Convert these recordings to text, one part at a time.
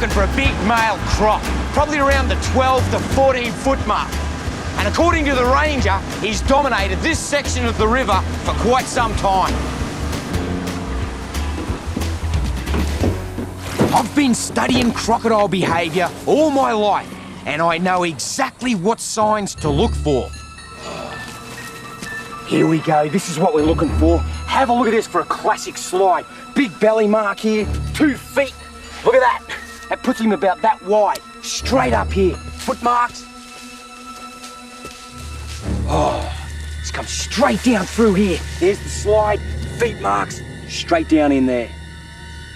looking for a big male croc, probably around the 12 to 14 foot mark. And according to the ranger, he's dominated this section of the river for quite some time. I've been studying crocodile behaviour all my life, and I know exactly what signs to look for. Here we go, this is what we're looking for. Have a look at this for a classic slide. Big belly mark here, 2 feet. Look at that. That puts him about that wide. Straight up here. Foot marks. Oh, it's come straight down through here. There's the slide, feet marks, straight down in there.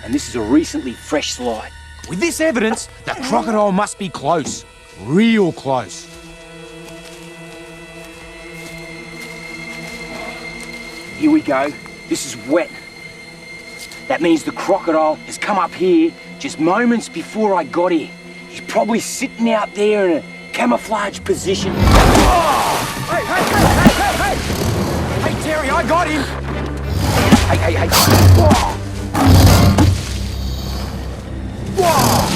And this is a recently fresh slide. With this evidence, the crocodile must be close. Real close. Here we go. This is wet. That means the crocodile has come up here just moments before I got here. He's probably sitting out there in a camouflage position. Oh! Hey, hey, hey, hey, hey, hey! Hey, Terry, I got him! Hey, hey, hey! Whoa! Whoa!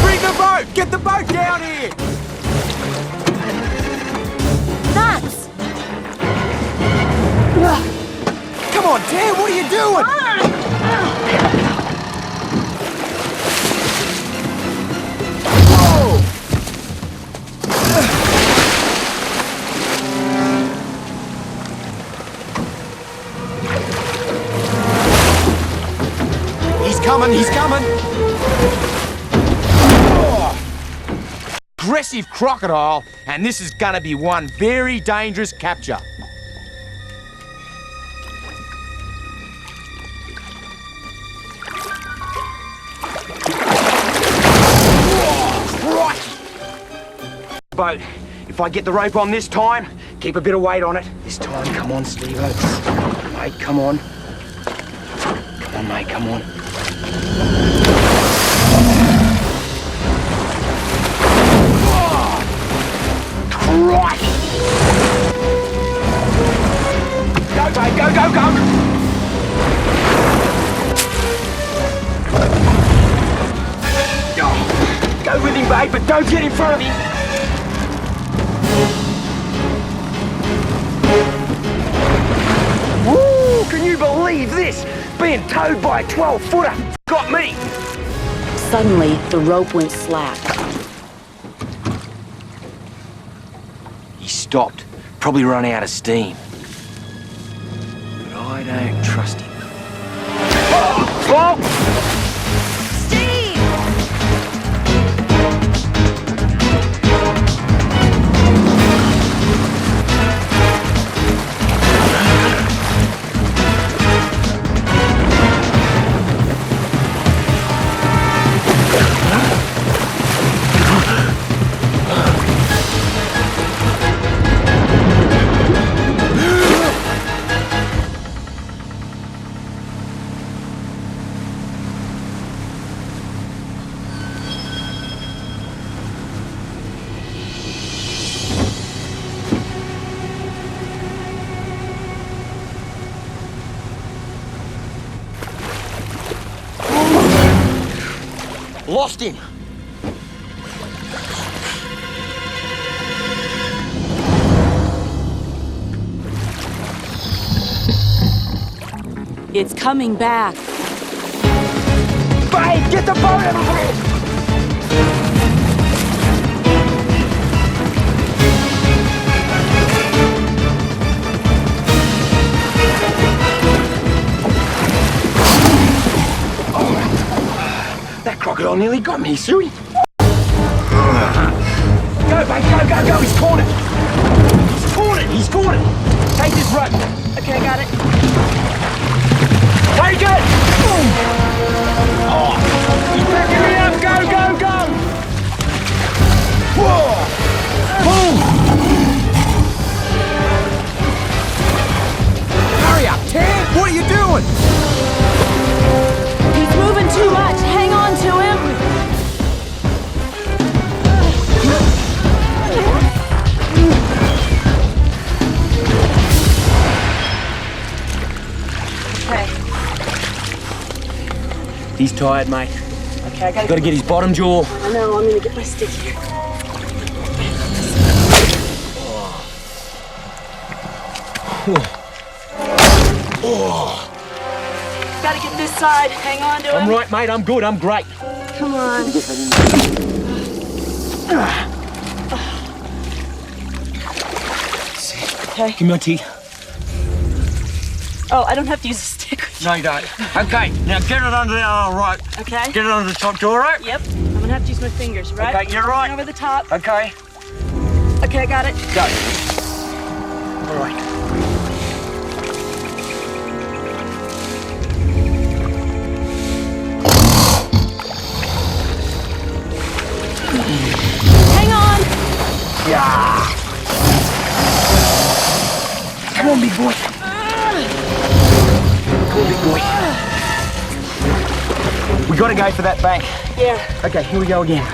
Bring the boat! Get the boat down here! Nuts! Come on, Terry, what are you doing? He's coming! Oh. Aggressive crocodile, and this is gonna be one very dangerous capture. Oh, boat, if I get the rope on this time, keep a bit of weight on it. This time, come on, Steve-O. Mate, come on. Come on, mate, come on. Right. Go, babe, go, go, go! Oh, go with him, babe, but don't get in front of him. Woo! Can you believe this? Being towed by a 12-footer got me. Suddenly, the rope went slack. He stopped, probably run out of steam. But I don't trust him. Oh! Steve! Lost him! It's coming back. Babe, get the boat out of here! That crocodile nearly got me, Suey. Go, babe, go, go, go! He's cornered! He's cornered! He's cornered! Take this rope! Okay, got it. Take it! Oh! He's backing me up! Go, go, go! Whoa! Boom! Hurry up, Ted! What are you doing? He's moving too much. Hang on to him. Okay. He's tired, mate. Okay, I Gotta get his bottom jaw. I know, I'm gonna get my stick here. Gotta get this side. Hang on to him. I'm right, mate. I'm good. I'm great. Come on. Okay. Give me my teeth. Oh, I don't have to use a stick with you. No, you don't. Okay, now get it under the rope. Okay. Get it under the top jaw rope. Yep. I'm gonna have to use my fingers, right? Okay, you're right. Over the top. Okay, Okay, I got it. go. All right. Hang on. Yeah. Come on, big boy. Come on, big boy. We gotta go for that bank. Yeah. Okay, here we go again.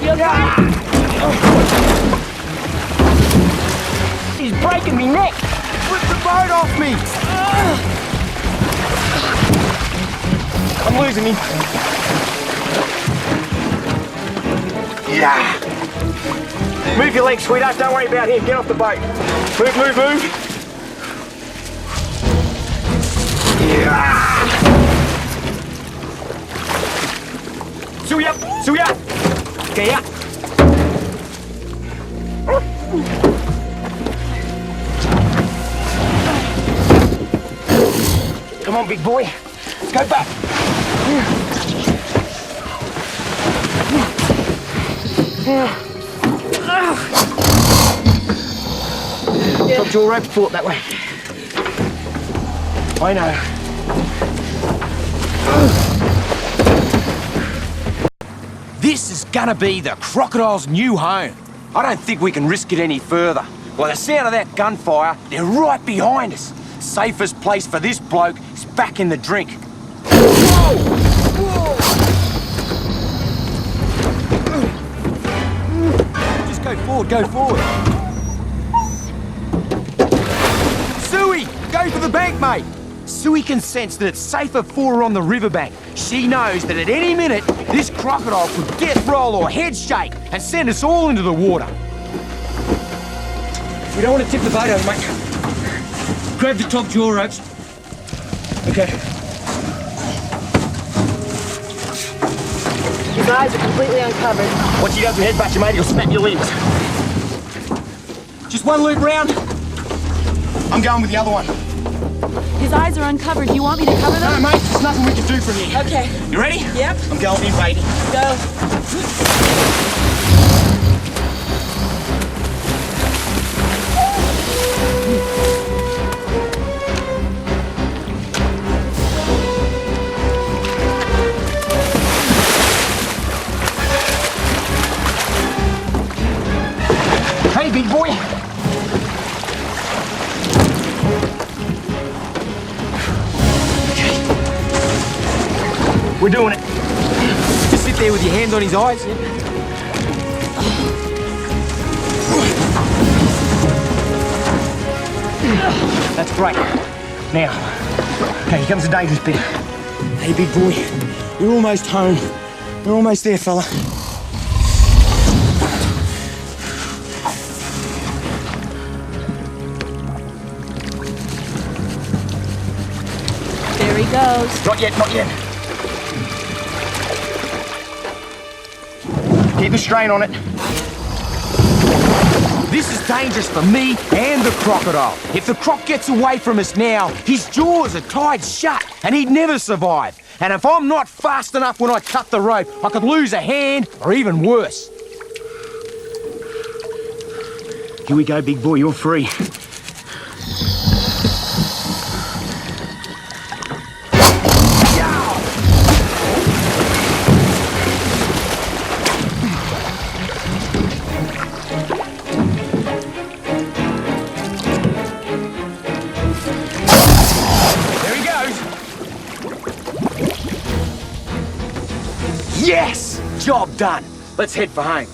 You okay? He's breaking me neck. Flip the boat off me. I'm losing him. Yeah. Move your legs, sweetheart. Don't worry about him. Get off the boat. Move, move, move. Yeah. Suey up. Suey up. Okay, up. Come on, big boy. Go back. Top jaw rope, pull it that way. I know. This is gonna be the crocodile's new home. I don't think we can risk it any further. By the sound of that gunfire, they're right behind us. Safest place for this bloke is back in the drink. Whoa! Whoa! Just go forward, go forward. Suey, go for the bank, mate. Suey can sense that it's safer for her on the riverbank. She knows that at any minute, this crocodile could death roll or head shake and send us all into the water. We don't want to tip the boat over, mate. Grab the top jaw ropes. Okay. His eyes are completely uncovered. Once he does a headbutt you, mate, he'll snap your limbs. Just one loop round. I'm going with the other one. His eyes are uncovered. Do you want me to cover No, them? mate, there's nothing we can do from here. Okay. You ready? Yep. I'm going in, baby. Go. Hey, big boy. We're doing it. Just sit there with your hands on his eyes. That's great. Now, okay, here comes the dangerous bit. Hey, big boy, we're almost home. We're almost there, fella. There he goes. Not yet, not yet. Keep the strain on it. This is dangerous for me and the crocodile. If the croc gets away from us now, his jaws are tied shut and he'd never survive. And if I'm not fast enough when I cut the rope, I could lose a hand or even worse. Here we go, big boy, you're free. Yes! Job done. Let's head for home.